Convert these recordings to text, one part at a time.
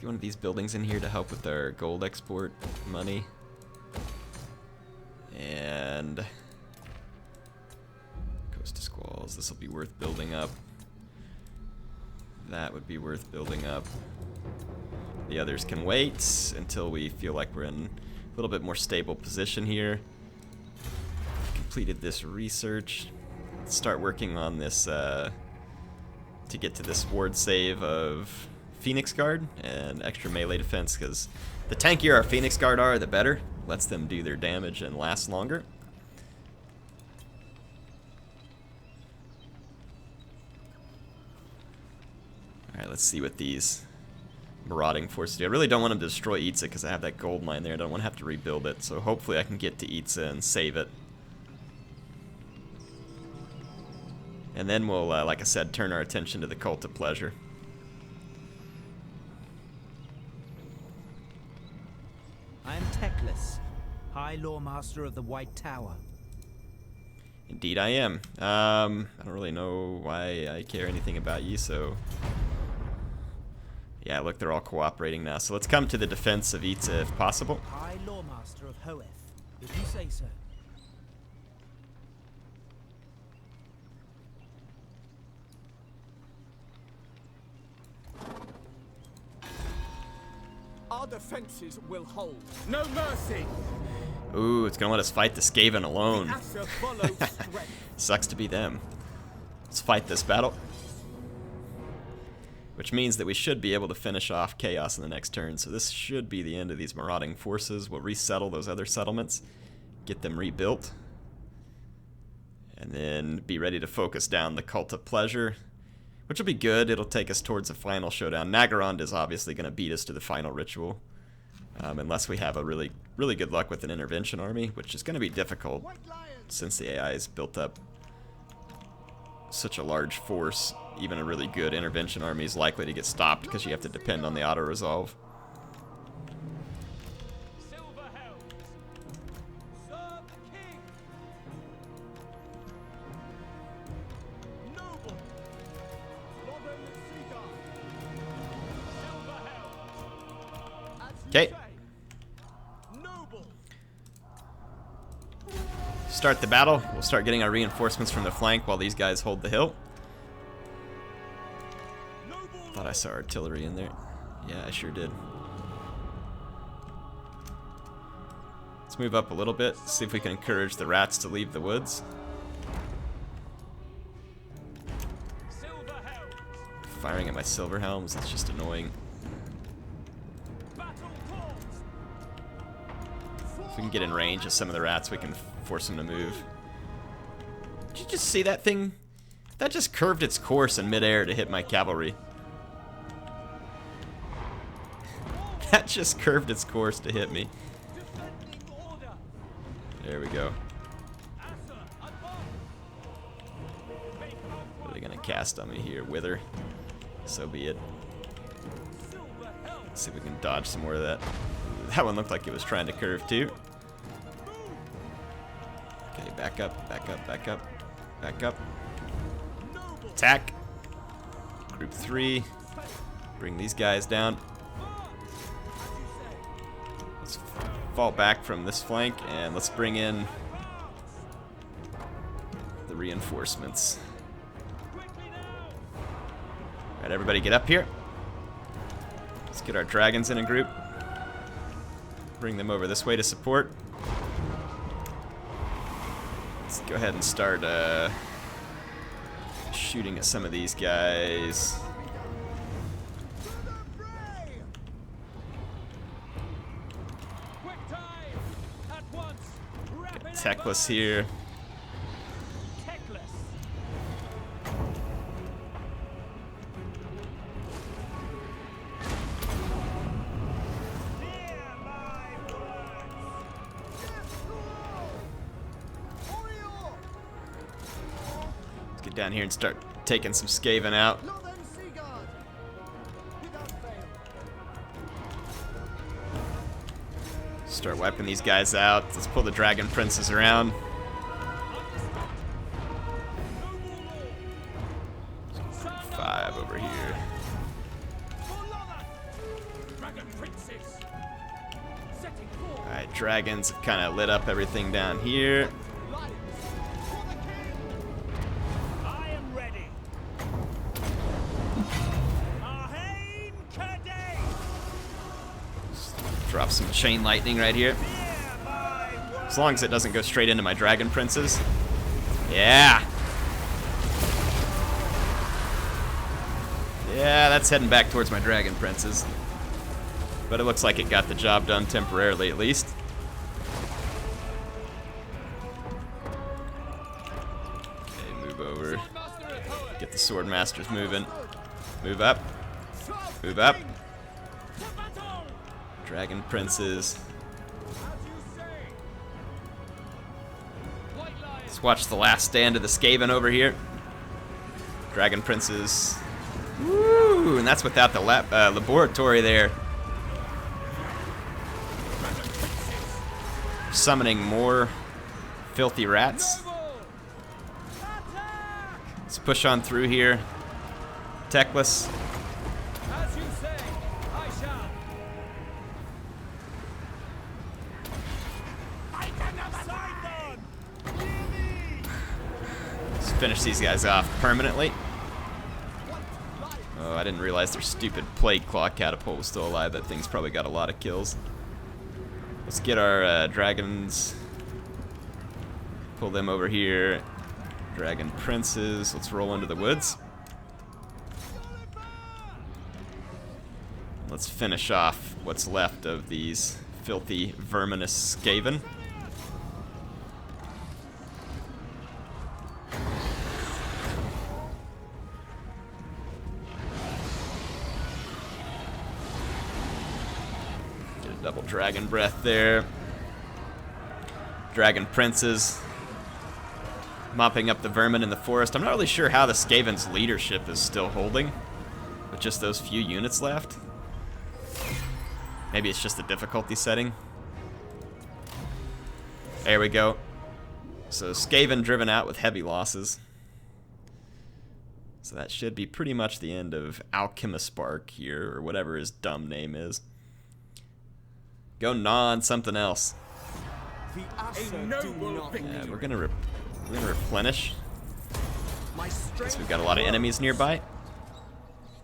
get one of these buildings in here to help with our gold export money. And Coast to Squalls, this will be worth building up. That would be worth building up. The others can wait until we feel like we're in a little bit more stable position here. Completed this research. Let's start working on this to get to this ward save of Phoenix Guard and extra melee defense, because the tankier our Phoenix Guard are, the better. Lets them do their damage and last longer. Alright, let's see what these marauding forces do. I really don't want them to destroy Itza because I have that gold mine there. I don't want to have to rebuild it, so hopefully I can get to Itza and save it. And then we'll, like I said, turn our attention to the Cult of Pleasure. I am Teclis, High Lawmaster of the White Tower. Indeed I am. I don't really know why I care anything about you, so... Yeah, look, they're all cooperating now. So let's come to the defense of Itza if possible. High Lawmaster of Hoeth, if you say so. Our defenses will hold. No mercy! Ooh, it's gonna let us fight the Skaven alone. The Asher follows strength. Sucks to be them. Let's fight this battle. Which means that we should be able to finish off Chaos in the next turn, so this should be the end of these marauding forces. We'll resettle those other settlements, get them rebuilt, and then be ready to focus down the Cult of Pleasure, which will be good. It'll take us towards the final showdown. Nagarond is obviously going to beat us to the final ritual, unless we have a really good luck with an intervention army, which is going to be difficult since the AI has built up such a large force. Even a really good intervention army is likely to get stopped because you have to depend on the auto-resolve. Okay. Start the battle. We'll start getting our reinforcements from the flank while these guys hold the hill. Thought I saw artillery in there. Yeah, I sure did. Let's move up a little bit, see if we can encourage the rats to leave the woods. Firing at my silver helms, that's just annoying. If we can get in range of some of the rats, we can force them to move. Did you just see that thing? That just curved its course in midair to hit my cavalry. That just curved its course to hit me. There we go. What are they gonna cast on me here? Wither. So be it. Let's see if we can dodge some more of that. That one looked like it was trying to curve too. Okay, back up, back up, back up, back up. Attack. Group 3. Bring these guys down. Let's fall back from this flank and let's bring in the reinforcements. Alright, everybody get up here. Let's get our dragons in a group. Bring them over this way to support. Let's go ahead and start shooting at some of these guys. Get Teclis here. Get down here and start taking some Skaven out. Start wiping these guys out. Let's pull the dragon princes around. Group 5 over here. Dragon Princess. Setting forth. Alright, dragons have kind of lit up everything down here. Lions. For the king. I am ready. Arhain Kadei. Drop some chain lightning right here. As long as it doesn't go straight into my dragon princes. Yeah. Yeah, that's heading back towards my dragon princes. But it looks like it got the job done temporarily, at least. Okay, move over. Get the sword masters moving. Move up. Move up. Dragon princes. Let's watch the last stand of the Skaven over here. Dragon princes. Woo! And that's without the laboratory there. Summoning more filthy rats. Let's push on through here. Teclis. As you say, I shall. Let's finish these guys off permanently. Oh, I didn't realize their stupid plague claw catapult was still alive. That thing's probably got a lot of kills. Let's get our dragons. Pull them over here. Dragon princes. Let's roll into the woods. Let's finish off what's left of these filthy verminous Skaven. Get a double dragon breath there. Dragon princes. Mopping up the vermin in the forest. I'm not really sure how the Skaven's leadership is still holding with just those few units left. Maybe it's just the difficulty setting. There we go. So Skaven driven out with heavy losses. So that should be pretty much the end of Alchemist Spark here, or whatever his dumb name is. Go gnaw on something else. A noble victory. Yeah, we're gonna replenish. Guess we've got a lot of enemies nearby.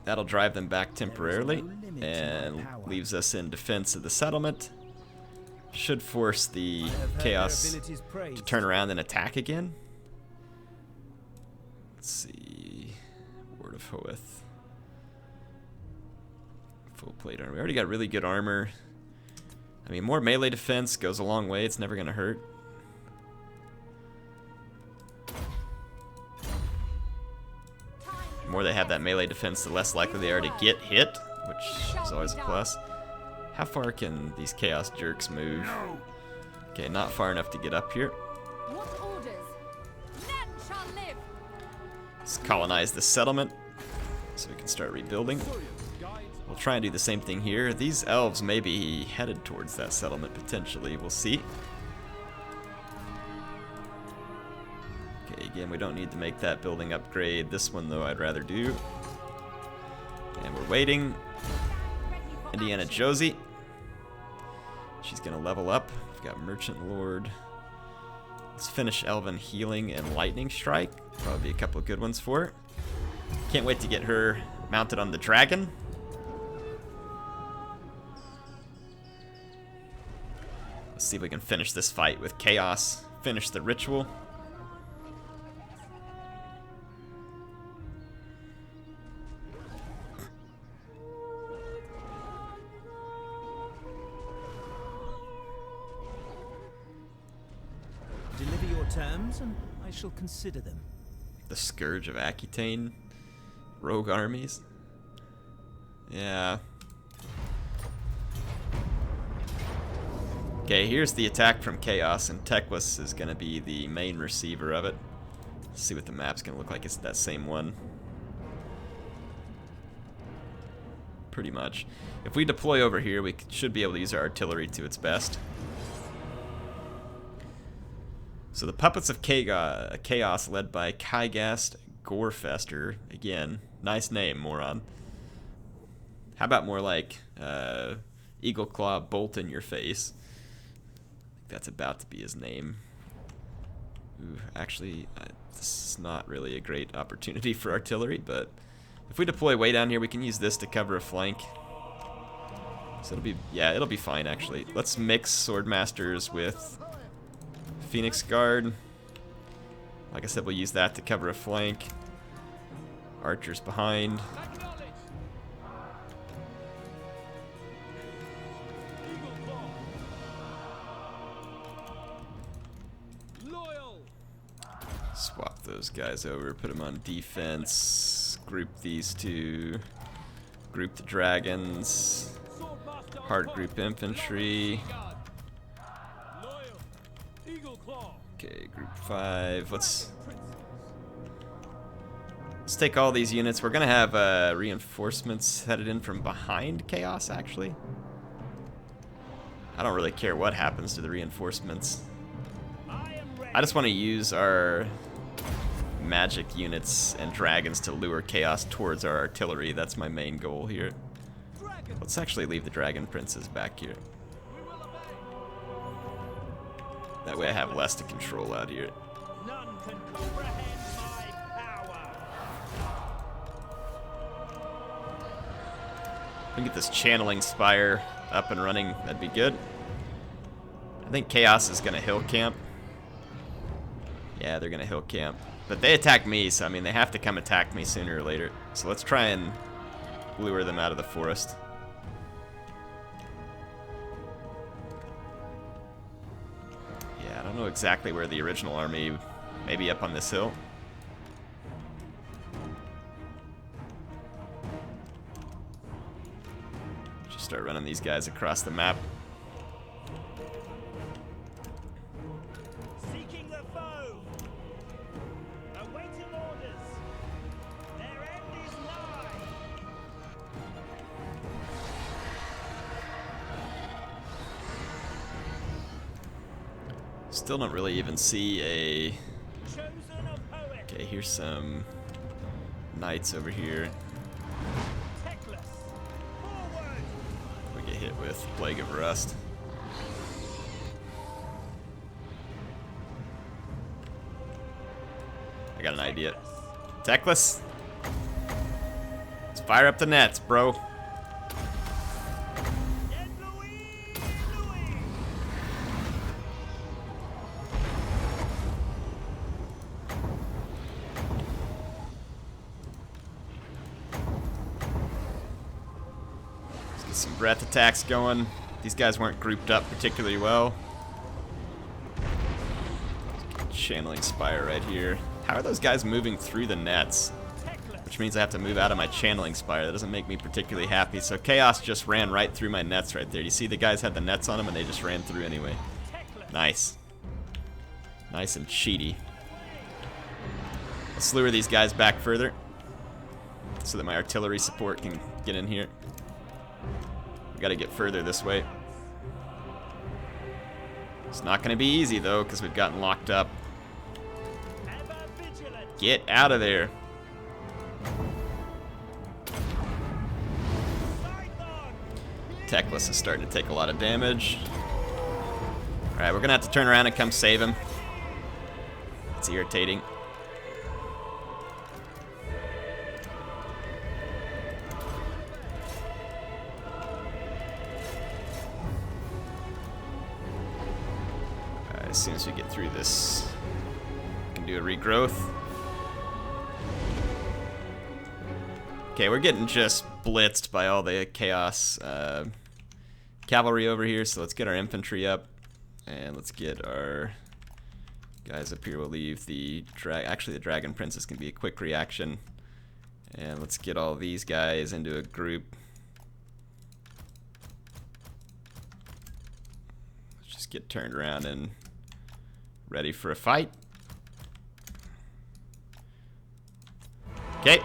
That'll drive them back temporarily and leaves us in defense of the settlement. Should force the chaos to turn around and attack again. Let's see. Word of Hoeth. Full plate armor. We already got really good armor. I mean, more melee defense goes a long way. It's never gonna hurt. The more they have that melee defense, the less likely they are to get hit, which is always a plus. How far can these chaos jerks move? Okay, not far enough to get up here. What orders? None shall live. Let's colonize the settlement so we can start rebuilding. We'll try and do the same thing here. These elves may be headed towards that settlement potentially. We'll see. Okay, again, we don't need to make that building upgrade. This one, though, I'd rather do. And we're waiting. Indiana Josie. She's going to level up. We've got Merchant Lord. Let's finish Elven Healing and Lightning Strike. Probably a couple of good ones for her. Can't wait to get her mounted on the dragon. Let's see if we can finish this fight with Chaos. Finish the ritual. Deliver your terms, and I shall consider them. The Scourge of Aquitaine. Rogue armies. Yeah. Okay, here's the attack from Chaos, and Teclis is going to be the main receiver of it. Let's see what the map's going to look like. It's that same one. Pretty much. If we deploy over here, we should be able to use our artillery to its best. So the Puppets of Chaos, led by Kygast Gorefester. Again, nice name, moron. How about more like Eagle Claw bolt in your face. I think that's about to be his name. Ooh, actually, this is not really a great opportunity for artillery, but if we deploy way down here, we can use this to cover a flank. So it'll be, yeah, it'll be fine actually. Let's mix Swordmasters with Phoenix Guard. Like I said, we'll use that to cover a flank. Archers behind. Swap those guys over, put them on defense, group these two, group the dragons, hard group infantry. Okay, group 5. Let's take all these units. We're gonna have reinforcements headed in from behind Chaos, actually. I don't really care what happens to the reinforcements. I just want to use our magic units and dragons to lure Chaos towards our artillery. That's my main goal here. Let's actually leave the dragon princes back here. That way I have less to control out here. None can comprehend my power. We can get this channeling spire up and running. That'd be good. I think Chaos is gonna hill camp. Yeah, they're gonna hill camp. But they attack me, so I mean they have to come attack me sooner or later. So let's try and lure them out of the forest. Yeah, I don't know exactly where the original army, maybe up on this hill. Just start running these guys across the map. Seeking the foe. Awaiting orders. Their end is nigh. Still don't really even see a... Chosen a poet. Okay, here's some knights over here. Teclis. Forward. We get hit with Plague of Rust. I got an idea. Teclis? Let's fire up the nets, bro. Yen Louis. Louis. Let's get some breath attacks going. These guys weren't grouped up particularly well. Channeling Spire right here. How are those guys moving through the nets? Which means I have to move out of my channeling spire. That doesn't make me particularly happy. So Chaos just ran right through my nets right there. You see the guys had the nets on them and they just ran through anyway. Nice. Nice and cheaty. Let's lure these guys back further so that my artillery support can get in here. We gotta get further this way. It's not gonna be easy though because we've gotten locked up. Get out of there. Teclis is starting to take a lot of damage. Alright, we're gonna have to turn around and come save him. It's irritating. Alright, as soon as we get through this, we can do a regrowth. Okay, we're getting just blitzed by all the Chaos cavalry over here, so let's get our infantry up, and let's get our guys up here. We'll leave the actually the Dragon Princess can be a quick reaction, and let's get all these guys into a group. Let's just get turned around and ready for a fight. Okay.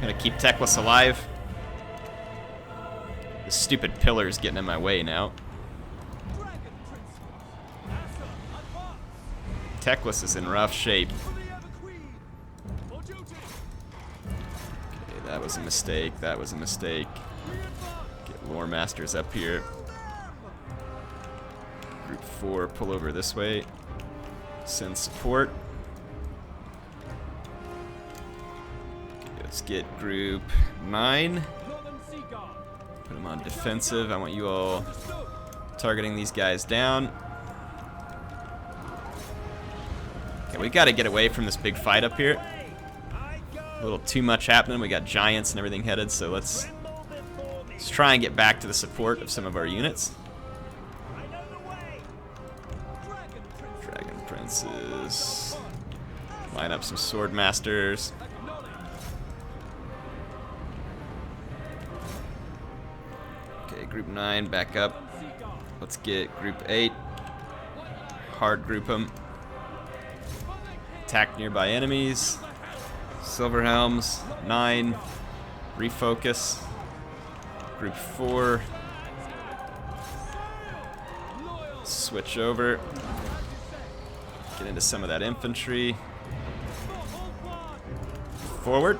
Gonna keep Teclis alive. This stupid pillar's getting in my way now. Teclis is in rough shape. was a mistake. That was a mistake. Get Lore Masters up here. Group 4, pull over this way. Send support. Okay, let's get Group 9. Put them on defensive. I want you all targeting these guys down. Okay, we got to get away from this big fight up here. A little too much happening. We got giants and everything headed, so let's try and get back to the support of some of our units. Dragon Princes. Line up some Sword Masters. Okay, Group 9, back up. Let's get Group 8. Hard group them. Attack nearby enemies. Silver Helms, 9. Refocus. Group 4. Switch over. Get into some of that infantry. Forward.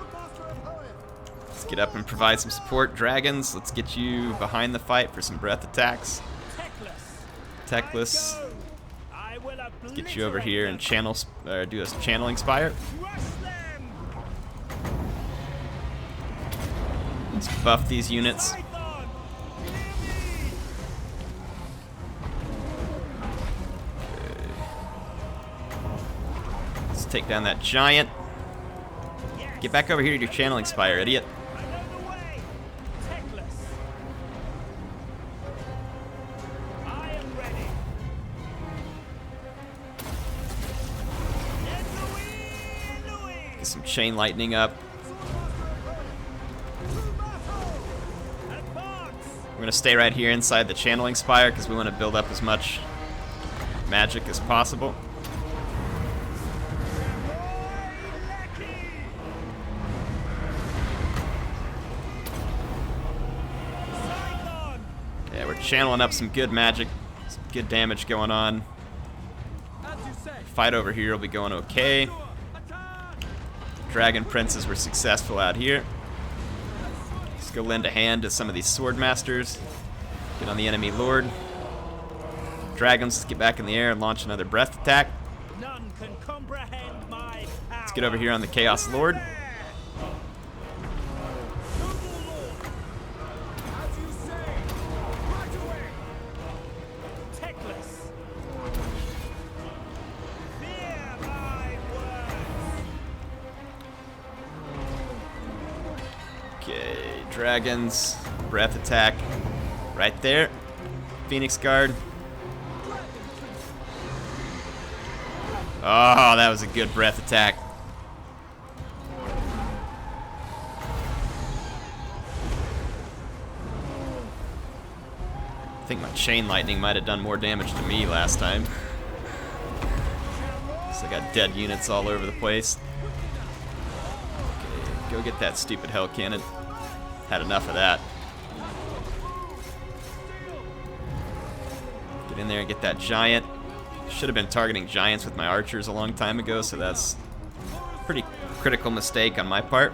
Let's get up and provide some support. Dragons, let's get you behind the fight for some breath attacks. Teclis. Let's get you over here and channel, do a channeling spire. Let's buff these units. Let's take down that giant. Get back over here to your channeling spire, idiot. Get some chain lightning up. We're going to stay right here inside the channeling spire because we want to build up as much magic as possible. Yeah, we're channeling up some good magic, some good damage going on. Fight over here will be going okay. Dragon Princes were successful out here. Let's go lend a hand to some of these Sword Masters. Get on the enemy Lord. Dragons, let's get back in the air and launch another breath attack. None can comprehend my power. Let's get over here on the Chaos Lord. Teclis. Fear my words. Okay, dragons, breath attack, right there. Phoenix Guard. Oh, that was a good breath attack. I think my chain lightning might have done more damage to me last time. So I got dead units all over the place. Okay, go get that stupid hell cannon. Had enough of that. Get in there and get that giant. Should have been targeting giants with my archers a long time ago, so that's a pretty critical mistake on my part.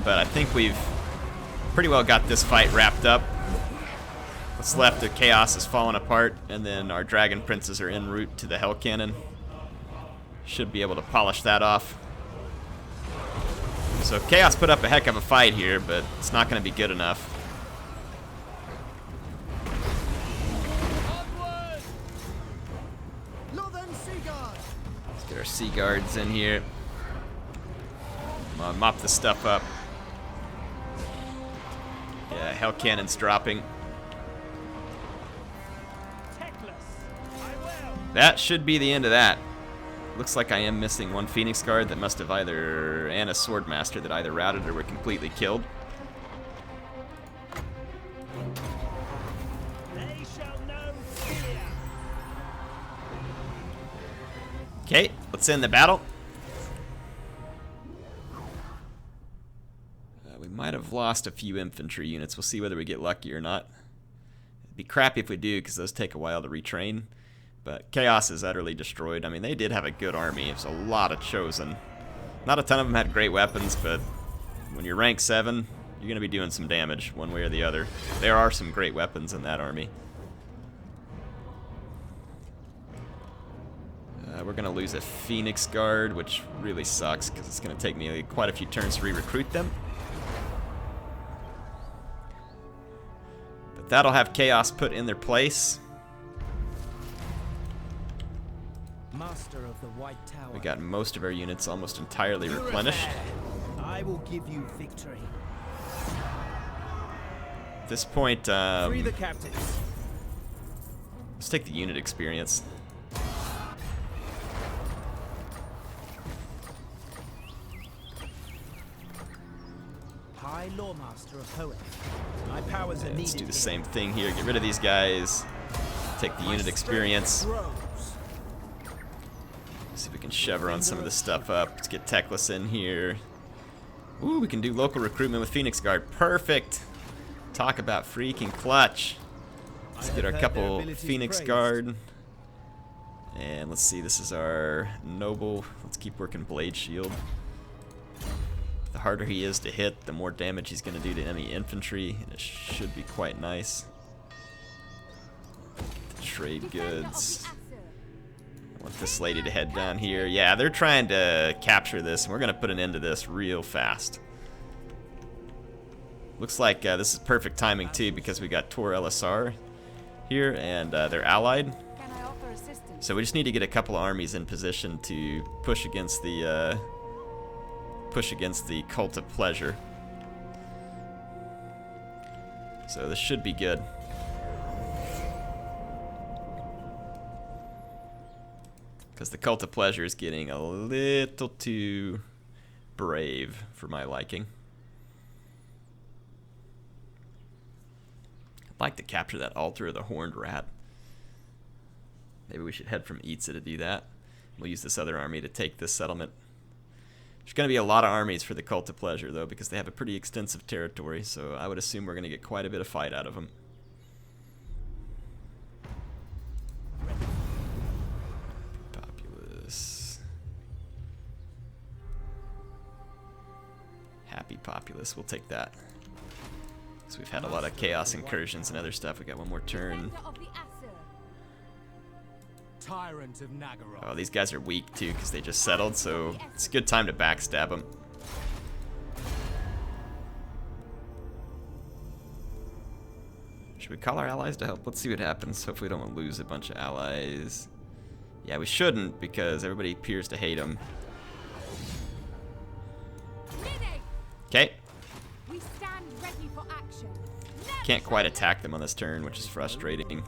But I think we've pretty well got this fight wrapped up. What's left of Chaos is falling apart, and then our Dragon Princes are en route to the Hell Cannon. Should be able to polish that off. So Chaos put up a heck of a fight here, but it's not going to be good enough. Let's get our Sea Guards in here. Come on, mop this stuff up. Yeah, Hell Cannon's dropping. That should be the end of that. Looks like I am missing one Phoenix Guard that must have either, and a Sword Master that either routed or were completely killed. They shall know fear. Okay, let's end the battle. We might have lost a few infantry units. We'll see whether we get lucky or not. It'd be crappy if we do, because those take a while to retrain. But Chaos is utterly destroyed. I mean, they did have a good army. It was a lot of Chosen. Not a ton of them had great weapons, but when you're rank 7, you're going to be doing some damage one way or the other. There are some great weapons in that army. We're going to lose a Phoenix Guard, which really sucks because it's going to take me quite a few turns to re-recruit them. But that'll have Chaos put in their place. Master of the White Tower. We got most of our units almost entirely replenished. I will give you victory. At this point, Free the captives. let's take the unit experience. High Lawmaster of Hoenn. My powers are needed. Let's do the same thing here. Get rid of these guys. Take the unit experience. See if we can chevron some of this stuff up. Let's get Teclis in here. Ooh, we can do local recruitment with Phoenix Guard. Perfect. Talk about freaking clutch. Let's get our couple Phoenix Guard. And let's see, this is our Noble. Let's keep working Blade Shield. The harder he is to hit, the more damage he's going to do to enemy infantry. And it should be quite nice. Trade goods. I want this lady to head down here. Yeah, they're trying to capture this, and we're going to put an end to this real fast. Looks like this is perfect timing, too, because we got Tor LSR here, and they're allied. Can I offer assistance? So we just need to get a couple of armies in position to push against the Cult of Pleasure. So this should be good. Because the Cult of Pleasure is getting a little too brave for my liking. I'd like to capture that altar of the Horned Rat. Maybe we should head from Itza to do that. We'll use this other army to take this settlement. There's going to be a lot of armies for the Cult of Pleasure, though, because they have a pretty extensive territory, so I would assume we're going to get quite a bit of fight out of them. Populace. Happy Populace, we'll take that. So we've had a lot of Chaos incursions and other stuff. We got one more turn. Defender of the Aesir. Tyrant of Nagaroth. Oh, these guys are weak, too, because they just settled, so it's a good time to backstab them. Should we call our allies to help? Let's see what happens. Hopefully we don't lose a bunch of allies. Yeah, we shouldn't, because everybody appears to hate them. Okay. We stand ready for action. Can't quite attack them on this turn, which is frustrating.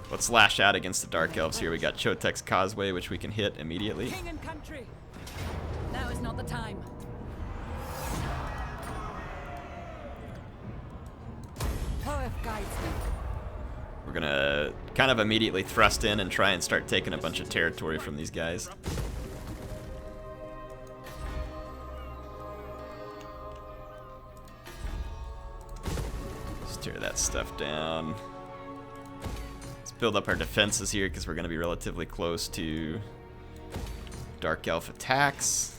Let's lash out against the Dark Elves here. We got Chotek's Causeway, which we can hit immediately. King and country. Now is not the time. Hoeth guides me. We're gonna kind of immediately thrust in and try and start taking a bunch of territory from these guys. Let's tear that stuff down. Let's build up our defenses here because we're gonna be relatively close to Dark Elf attacks.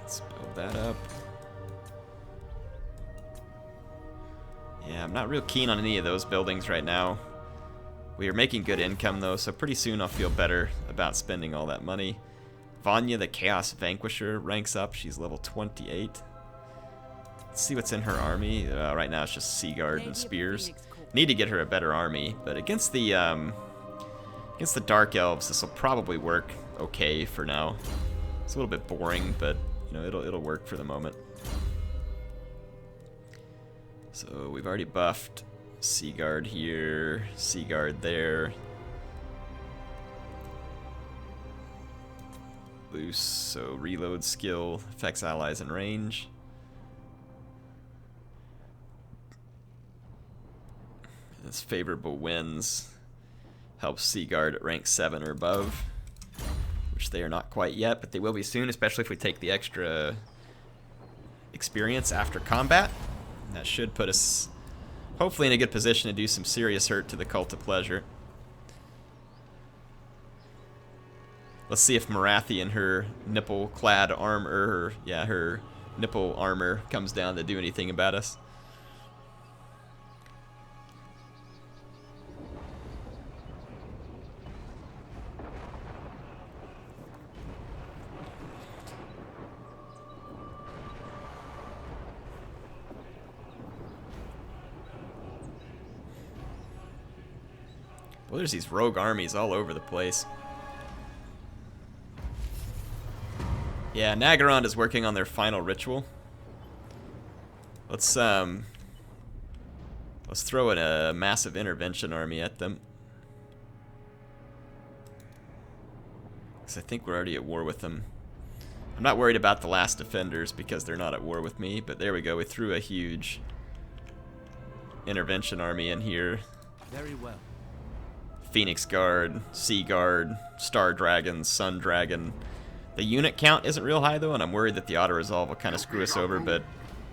Let's build that up. Yeah, I'm not real keen on any of those buildings right now. We are making good income though, so pretty soon I'll feel better about spending all that money. Vanya the Chaos Vanquisher ranks up. She's level 28. Let's see what's in her army. Right now it's just Sea Guard and Spears. Need to get her a better army, but against the Dark Elves, this will probably work okay for now. It's a little bit boring, but you know it'll work for the moment. So we've already buffed Sea Guard here, Sea Guard there. Loose, so reload skill affects allies in range. This favorable winds helps Sea Guard at rank 7 or above, which they are not quite yet, but they will be soon, especially if we take the extra experience after combat. That should put us hopefully in a good position to do some serious hurt to the Cult of Pleasure. Let's see if Marathi and her nipple-clad armor, her nipple armor comes down to do anything about us. Well, there's these rogue armies all over the place. Yeah, Nagaron is working on their final ritual. Let's throw in a massive intervention army at them. 'Cause I think we're already at war with them. I'm not worried about the last defenders because they're not at war with me, but there we go. We threw a huge intervention army in here. Very well. Phoenix Guard, Sea Guard, Star Dragon, Sun Dragon. The unit count isn't real high though, and I'm worried that the auto-resolve will kind of screw us over, but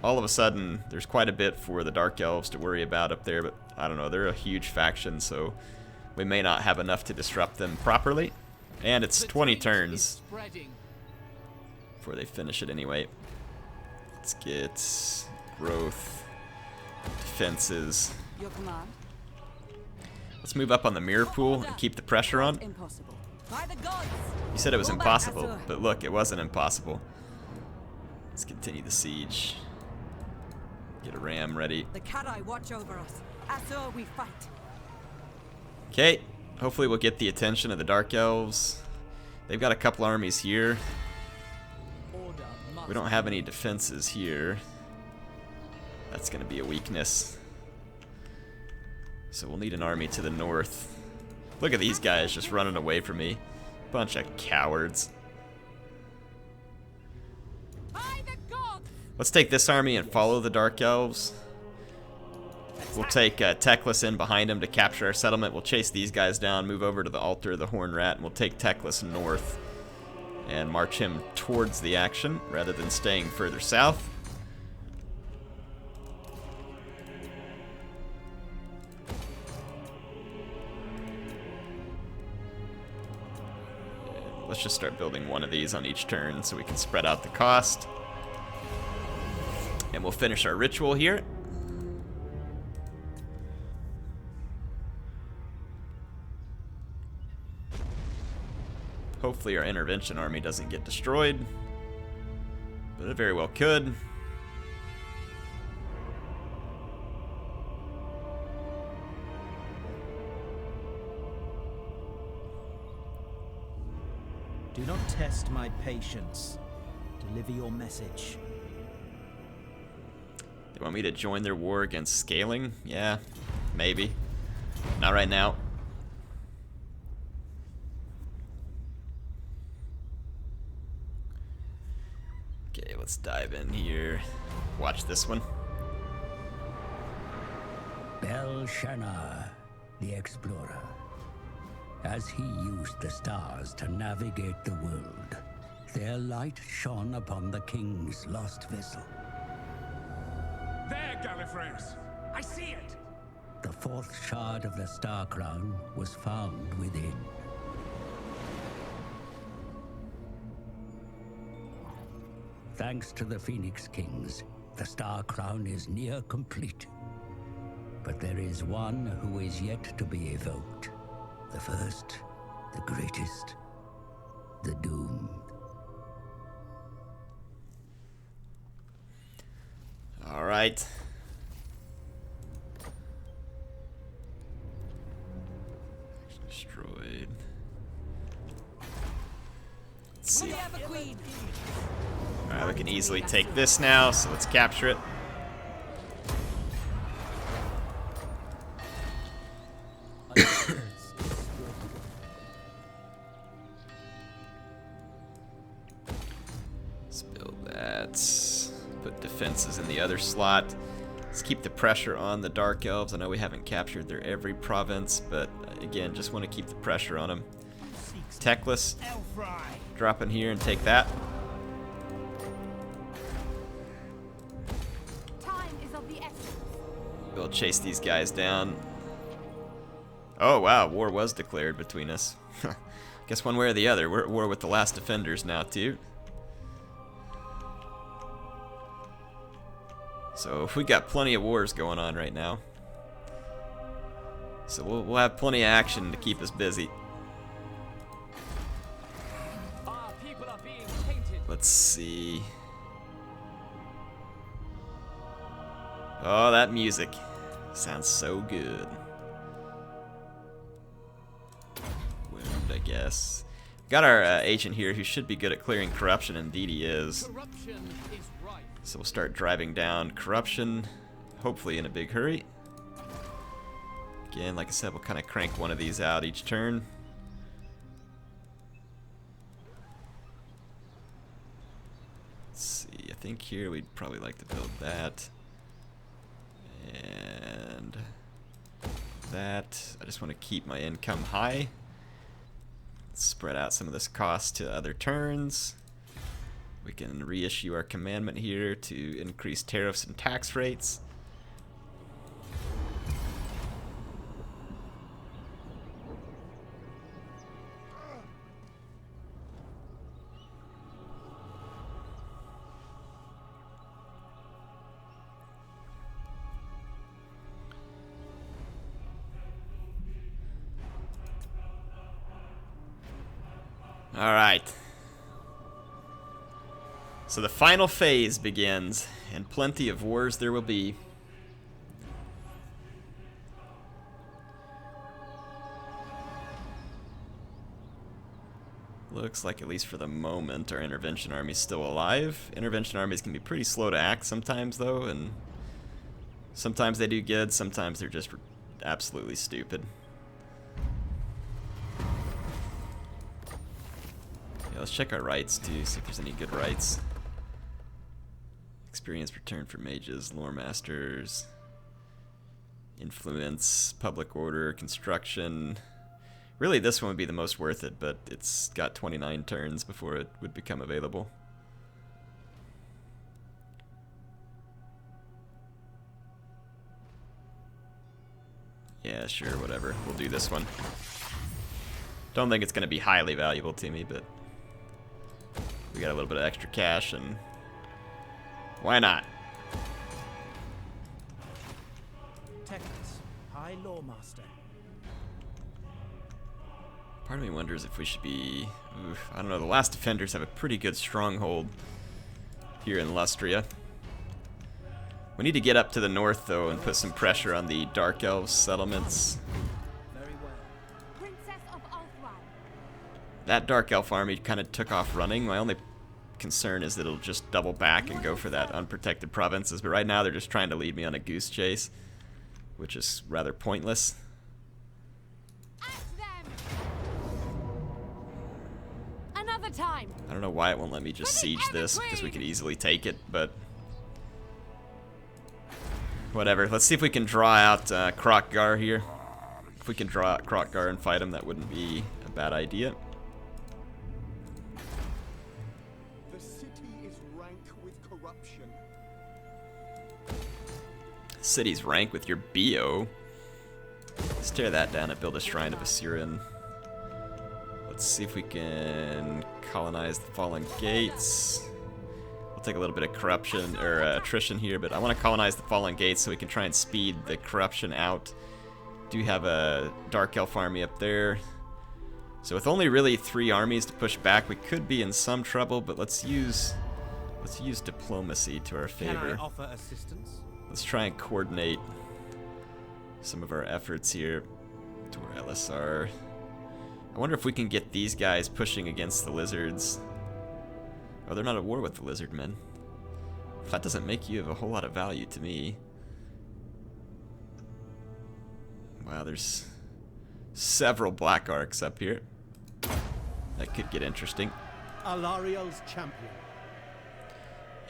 all of a sudden there's quite a bit for the Dark Elves to worry about up there, but I don't know, they're a huge faction, so we may not have enough to disrupt them properly. And it's 20 turns before they finish it anyway. Let's get growth, defenses. Your command. Let's move up on the mirror pool and keep the pressure on. Impossible. By the gods. You said it was Roll back, impossible, Azur. but look, it wasn't impossible. Let's continue the siege. Get a ram ready. The Kadai watch over us. Azur we fight. Okay, hopefully we'll get the attention of the Dark Elves. They've got a couple armies here. We don't have any defenses here. That's going to be a weakness. So we'll need an army to the north. Look at these guys just running away from me. Bunch of cowards. By the gods. Let's take this army and follow the Dark Elves. We'll take Teclis in behind them to capture our settlement. We'll chase these guys down, move over to the altar of the Horn Rat, and we'll take Teclis north and march him towards the action rather than staying further south. Let's just start building one of these on each turn so we can spread out the cost. And we'll finish our ritual here. Hopefully our intervention army doesn't get destroyed, but it very well could. Do not test my patience. Deliver your message. They want me to join their war against scaling? Yeah, maybe. Not right now. Okay, let's dive in here. Watch this one. Belshazzar, the explorer. As he used the stars to navigate the world, their light shone upon the king's lost vessel. There, Gallifrey's. I see it. The fourth shard of the star crown was found within. Thanks to the Phoenix Kings, the star crown is near complete. But there is one who is yet to be evoked. The first, the greatest, the doomed. All right. Destroyed. Let's see. We have a queen. All right, we can easily take this now, so let's capture it. Let's build that. Put defenses in the other slot. Let's keep the pressure on the Dark Elves. I know we haven't captured their every province, but again, just want to keep the pressure on them. Teclis, drop in here and take that. Time is of the essence. We'll chase these guys down. Oh wow, war was declared between us. Guess one way or the other, we're at war with the last defenders now too. So we got plenty of wars going on right now. So we'll have plenty of action to keep us busy. Our people are being painted. Let's see. Oh, that music sounds so good. Wound, I guess. Got our agent here who should be good at clearing corruption, indeed he is. Corruption is right. So we'll start driving down corruption, hopefully in a big hurry. Again, like I said, we'll kind of crank one of these out each turn. Let's see, I think here we'd probably like to build that. And that. I just want to keep my income high. Spread out some of this cost to other turns. We can reissue our commandment here to increase tariffs and tax rates. Alright. So the final phase begins, and plenty of wars there will be. Looks like, at least for the moment, our intervention army's still alive. Intervention armies can be pretty slow to act sometimes, though, and sometimes they do good, sometimes they're just absolutely stupid. Let's check our rights too, see if there's any good rights. Experience return for mages, lore masters, influence, public order, construction. Really, this one would be the most worth it, but it's got 29 turns before it would become available. Yeah, sure, whatever. We'll do this one. Don't think it's going to be highly valuable to me, but we got a little bit of extra cash, and why not? Teclis, High Lawmaster. Part of me wonders if we should be... I don't know, the last defenders have a pretty good stronghold here in Lustria. We need to get up to the north, though, and put some pressure on the Dark Elves settlements. Very well. Princess of Althran. That Dark Elf army kind of took off running. My only concern is that it'll just double back and go for that unprotected provinces, but right now they're just trying to lead me on a goose chase, which is rather pointless. At them. Another time. I don't know why it won't let me just siege this, because we could easily take it, but whatever. Let's see if we can draw out Kroq-Gar here. If we can draw out Kroq-Gar and fight him, that wouldn't be a bad idea. The city is rank with corruption. City's rank with your BO. Let's tear that down and build a shrine of Asuran. Let's see if we can colonize the Fallen Gates. We'll take a little bit of corruption or attrition here, but I want to colonize the Fallen Gates so we can try and speed the corruption out. Do have a Dark Elf army up there. So with only really 3 armies to push back, we could be in some trouble, but let's use diplomacy to our favor. Can I offer assistance? Let's try and coordinate some of our efforts here to our LSR. I wonder if we can get these guys pushing against the lizards. Oh, they're not at war with the lizard men. That doesn't make you of a whole lot of value to me. Wow, there's several black arcs up here. That could get interesting. Alariel's champion.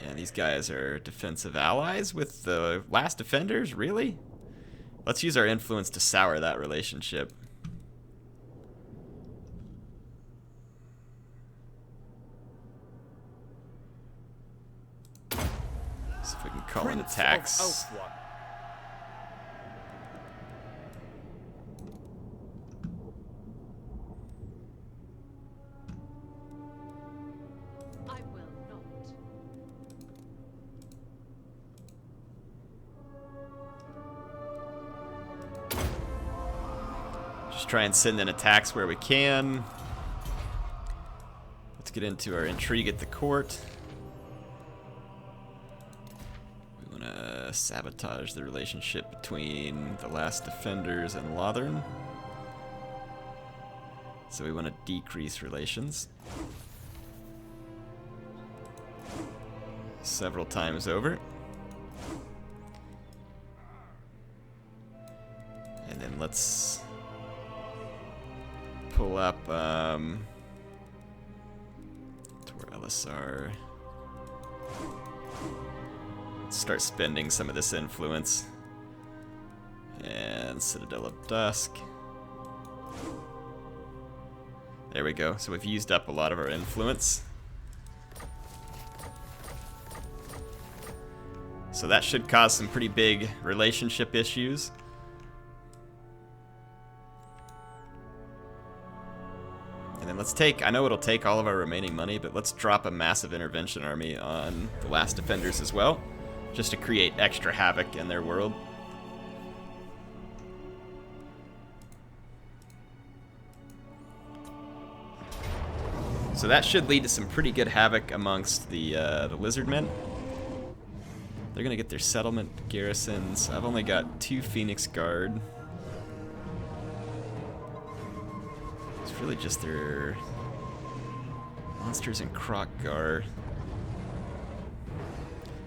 Yeah, these guys are defensive allies with the last defenders? Really? Let's use our influence to sour that relationship. See if we can call in attacks. Just try and send in attacks where we can. Let's get into our intrigue at the court. We want to sabotage the relationship between the last defenders and Lothern. So we want to decrease relations. Several times over. And then let's pull up to where LSR. Start spending some of this influence. And Citadel of Dusk. There we go. So we've used up a lot of our influence. So that should cause some pretty big relationship issues. And then let's take, I know it'll take all of our remaining money, but let's drop a massive intervention army on the last defenders as well, just to create extra havoc in their world. So that should lead to some pretty good havoc amongst the Lizardmen. They're gonna get their settlement garrisons. I've only got 2 Phoenix Guard. It's really just their monsters and Kroq-Gar.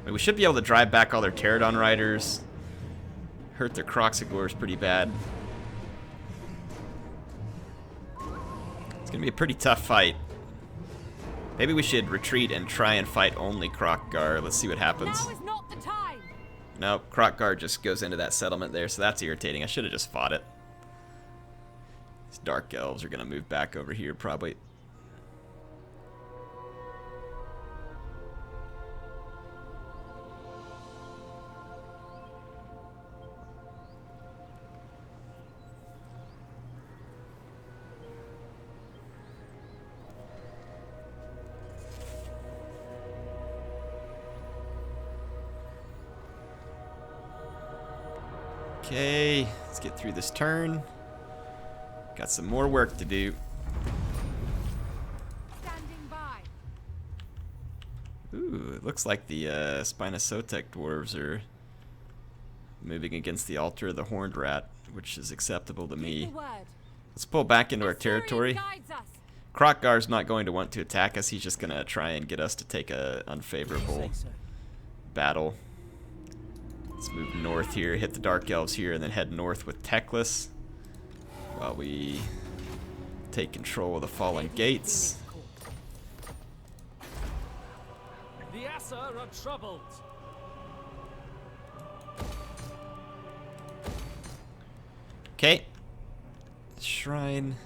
I mean, we should be able to drive back all their Pterodon Riders. Hurt their Kroxigors pretty bad. It's gonna be a pretty tough fight. Maybe we should retreat and try and fight only Kroq-Gar. Let's see what happens. Now is not the time. Nope, Kroq-Gar just goes into that settlement there, so that's irritating. I should have just fought it. These Dark Elves are going to move back over here, probably. Okay, let's get through this turn. Got some more work to do. Standing by. Ooh, it looks like the Spinosotek dwarves are moving against the altar of the Horned Rat, which is acceptable to Keep me. the word. Let's pull back into our Asturion territory. guides us. Kroq-Gar's not going to want to attack us. He's just going to try and get us to take a unfavorable battle. Let's move north here, hit the Dark Elves here, and then head north with Teclis while we take control of the Fallen Gates. The Asser are troubled. Okay. Shrine.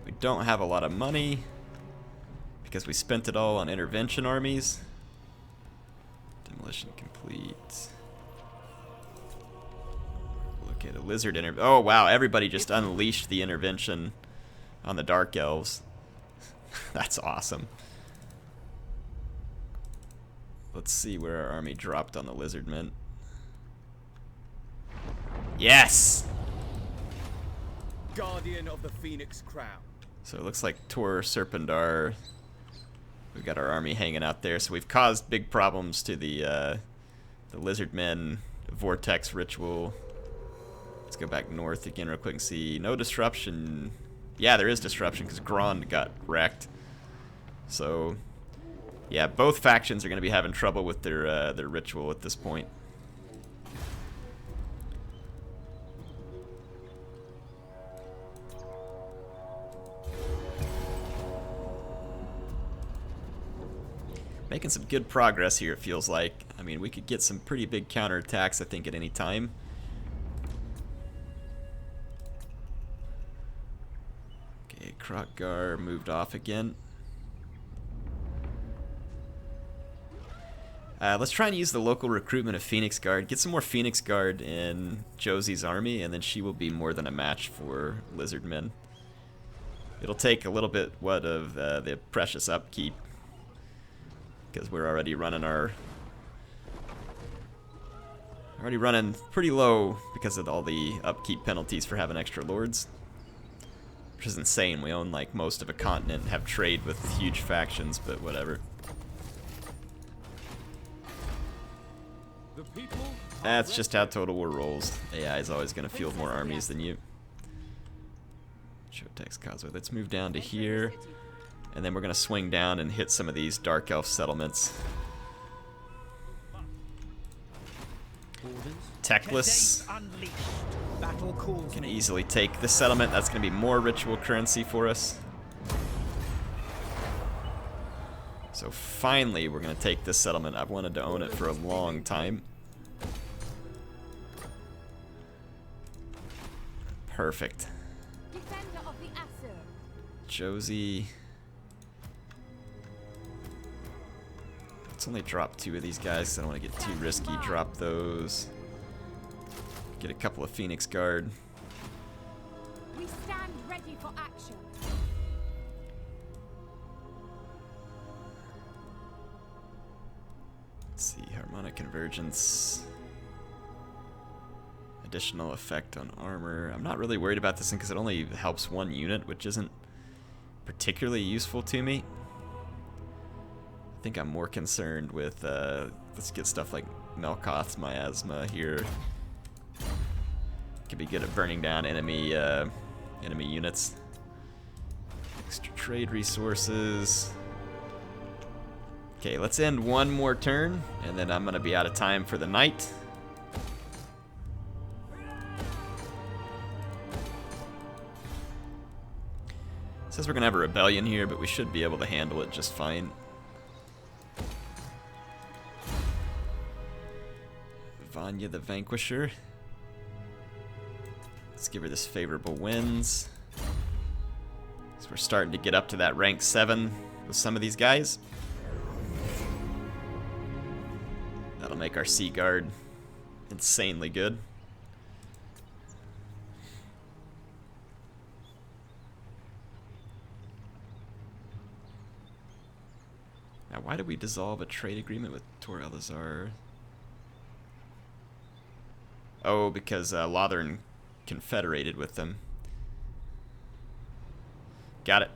We don't have a lot of money because we spent it all on intervention armies. Demolition complete. Okay, the lizard oh wow, everybody just unleashed the intervention on the Dark Elves. That's awesome. Let's see where our army dropped on the Lizardmen. Yes! Guardian of the Phoenix Crown. So it looks like Tor Serpendar. We've got our army hanging out there, so we've caused big problems to the Lizardmen Vortex Ritual. Let's go back north again real quick and see. No disruption. Yeah, there is disruption because Grond got wrecked. So, yeah, both factions are going to be having trouble with their ritual at this point. Making some good progress here, it feels like. I mean, we could get some pretty big counterattacks, I think, at any time. Kroq-Gar moved off again. Let's try and use the local recruitment of Phoenix Guard. Get some more Phoenix Guard in Josie's army, and then she will be more than a match for Lizardmen. It'll take a little bit of the precious upkeep, because we're already running pretty low because of all the upkeep penalties for having extra lords. Which is insane. We own like most of a continent and have trade with huge factions, but whatever. The people That's just how Total War rolls. AI is always going to field more armies than you. Showtex Causeway. Let's move down to here. And then we're going to swing down and hit some of these Dark Elf settlements. Teclis. Can easily take this settlement. That's going to be more ritual currency for us. So finally, we're going to take this settlement. I've wanted to own it for a long time. Perfect. Defender of the Asur. Josie. Let's only drop 2 of these guys because I don't want to get too risky. Drop those. Get a couple of Phoenix Guard. We stand ready for action. Let's see, Harmonic Convergence. Additional effect on armor. I'm not really worried about this thing because it only helps 1 unit, which isn't particularly useful to me. I think I'm more concerned with, let's get stuff like Melkoth's Miasma here. Could be good at burning down enemy units. Extra trade resources. Okay, let's end 1 more turn, and then I'm gonna be out of time for the night. It says we're gonna have a rebellion here, but we should be able to handle it just fine. Vanya the Vanquisher. Let's give her this favorable winds. So we're starting to get up to that rank 7 with some of these guys. That'll make our Sea Guard insanely good. Now, why did we dissolve a trade agreement with Tor Elazar? Oh, because Lothern confederated with them. Got it.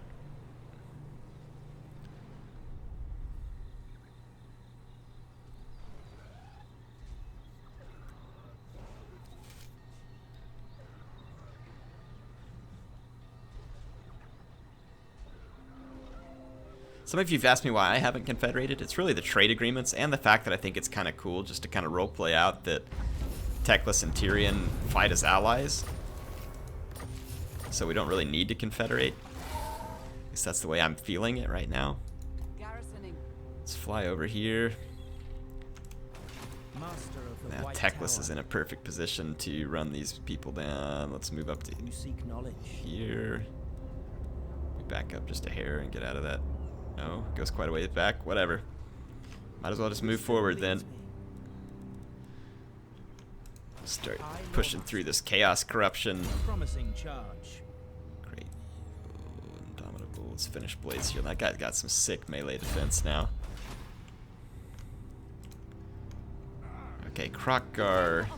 Some of you have asked me why I haven't confederated. It's really the trade agreements and the fact that I think it's kind of cool just to kind of roleplay out that Teclis and Tyrion fight as allies. So we don't really need to confederate. At least that's the way I'm feeling it right now. Garrisoning. Let's fly over here. Master of the Now White Teclis Tower. is in a perfect position to run these people down. Let's move up to You seek knowledge. here. We back up just a hair and get out of that. No, goes quite a ways back. Whatever. Might as well just move forward then. Start pushing through this chaos corruption. Promising charge. Great. Indomitable. Let's finish Blaze here. That guy's got some sick melee defense now. Okay, Kroq-Gar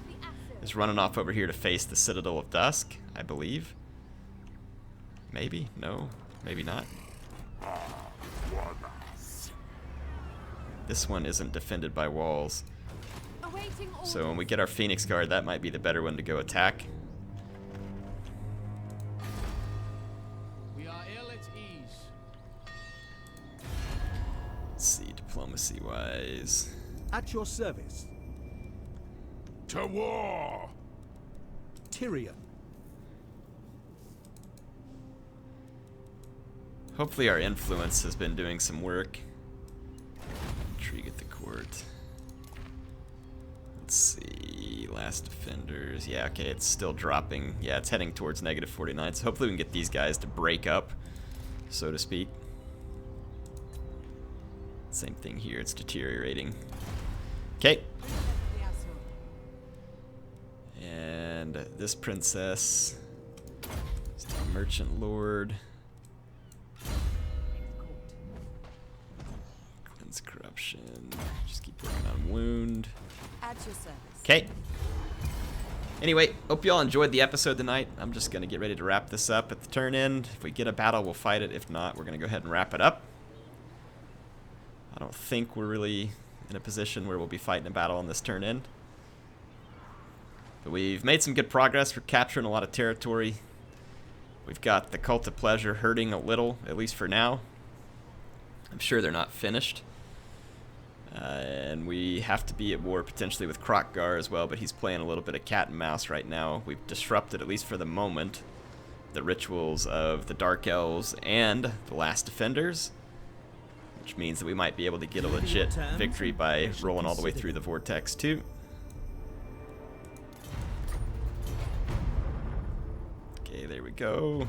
is running off over here to face the Citadel of Dusk, I believe. Maybe? No? Maybe not? This one isn't defended by walls. So when we get our Phoenix Guard, that might be the better one to go attack. We are ill at ease. Let's see, diplomacy-wise. At your service. To war! Tyrion. Hopefully our influence has been doing some work. Intrigue at the court. Let's see, last defenders. Yeah, okay, it's still dropping. Yeah, it's heading towards -49. So hopefully we can get these guys to break up, so to speak. Same thing here, it's deteriorating. Okay. And this princess is the Merchant Lord. Cleanse corruption. Just keep working on wound. At your service. Okay. Anyway, hope you all enjoyed the episode tonight. I'm just going to get ready to wrap this up at the turn end. If we get a battle, we'll fight it. If not, we're going to go ahead and wrap it up. I don't think we're really in a position where we'll be fighting a battle on this turn end. But we've made some good progress. We're capturing a lot of territory. We've got the Cult of Pleasure hurting a little, at least for now. I'm sure they're not finished. And we have to be at war potentially with Kroq-Gar as well, but he's playing a little bit of cat and mouse right now. We've disrupted, at least for the moment, the rituals of the Dark Elves and the Last Defenders, which means that we might be able to get a legit victory by rolling all the way through the Vortex too. Okay, there we go.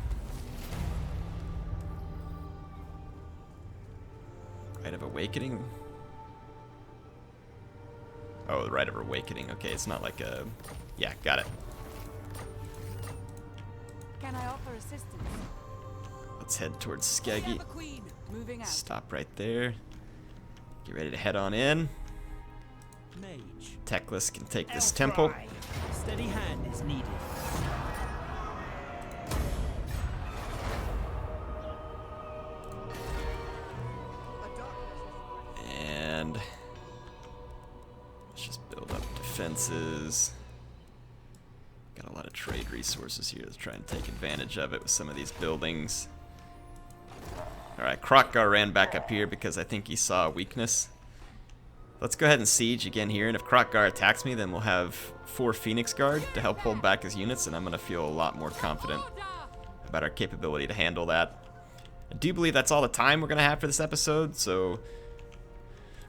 Rite of Awakening. Oh, the Rite of Awakening. Okay, it's not like a... Yeah, got it. Can I offer assistance? Let's head towards We have Skeggy. a queen. Moving out. Stop right there. Get ready to head on in. Mage. Teclis can take this temple. Steady hand is needed. And let's just build up defenses. Got a lot of trade resources here to try and take advantage of it with some of these buildings. Alright, Kroq-Gar ran back up here because I think he saw a weakness. Let's go ahead and siege again here, and if Kroq-Gar attacks me, then we'll have 4 Phoenix Guard to help hold back his units, and I'm going to feel a lot more confident about our capability to handle that. I do believe that's all the time we're going to have for this episode, so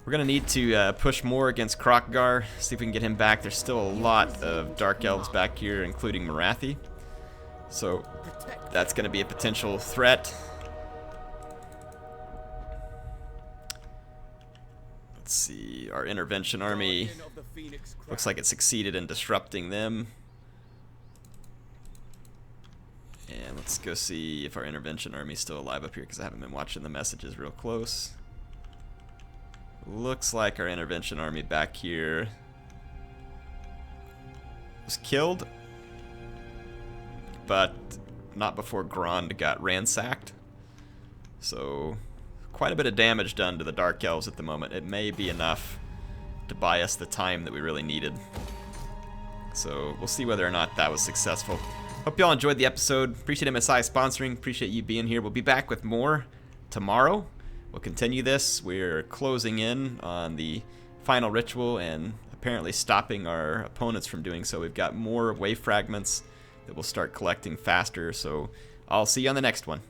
we're going to need to push more against Kroq-Gar, see if we can get him back. There's still a lot of Dark Elves back here, including Morathi, so that's going to be a potential threat. Let's see, our intervention army looks like it succeeded in disrupting them. And let's go see if our intervention army is still alive up here, because I haven't been watching the messages real close. Looks like our intervention army back here was killed, but not before Grond got ransacked. So quite a bit of damage done to the Dark Elves at the moment. It may be enough to buy us the time that we really needed. So we'll see whether or not that was successful. Hope y'all enjoyed the episode. Appreciate MSI sponsoring. Appreciate you being here. We'll be back with more tomorrow. We'll continue this. We're closing in on the final ritual and apparently stopping our opponents from doing so. We've got more wave fragments that we'll start collecting faster. So I'll see you on the next one.